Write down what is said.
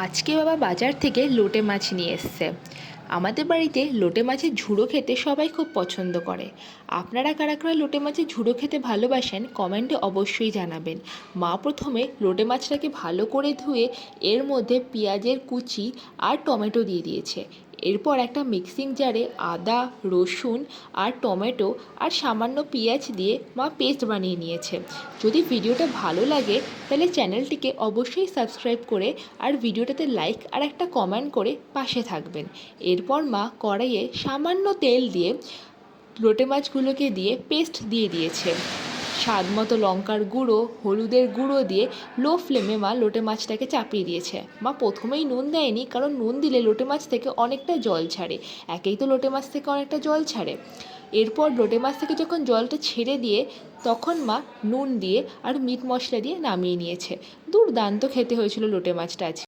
আজকে বাবা বাজার থেকে লোটে মাছ নিয়ে এসছে। আমাদের বাড়িতে লোটে মাছের ঝুড়ো খেতে সবাই খুব পছন্দ করে। আপনারা কারা কারা লোটে মাছের ঝুড়ো খেতে ভালোবাসেন কমেন্টে অবশ্যই জানাবেন। মা প্রথমে লোটে মাছটাকে ভালো করে ধুয়ে এর মধ্যে পেঁয়াজের কুচি আর টমেটো দিয়ে দিয়েছে। এরপর একটা মিক্সিং জারে আদা, রসুন আর টমেটো আর সামান্য পেঁয়াজ দিয়ে মা পেস্ট বানিয়ে নিয়েছে। যদি ভিডিওটা ভালো লাগে তাহলে চ্যানেলটিকে অবশ্যই সাবস্ক্রাইব করে আর ভিডিওটাতে লাইক আর একটা কমেন্ট করে পাশে থাকবেন। এরপর মা কড়াইয়ে সামান্য তেল দিয়ে লোটে মাছগুলোকে দিয়ে পেস্ট দিয়ে দিয়েছে। স্বাদ মতো লঙ্কার গুঁড়ো, হলুদের গুঁড়ো দিয়ে লো ফ্লেমে মা লোটে মাছটাকে চাপিয়ে দিয়েছে। মা প্রথমেই নুন দেয়নি, কারণ নুন দিলে লোটে মাছ থেকে অনেকটা জল ছাড়ে। একেই তো লোটে মাছ থেকে অনেকটা জল ছাড়ে। এরপর লোটে মাছ থেকে যখন জলটা ছেড়ে দিয়ে তখন মা নুন দিয়ে আর মিট মশলা দিয়ে নামিয়ে নিয়েছে। দুর্দান্ত খেতে হয়েছিল লোটে মাছটা আজকে।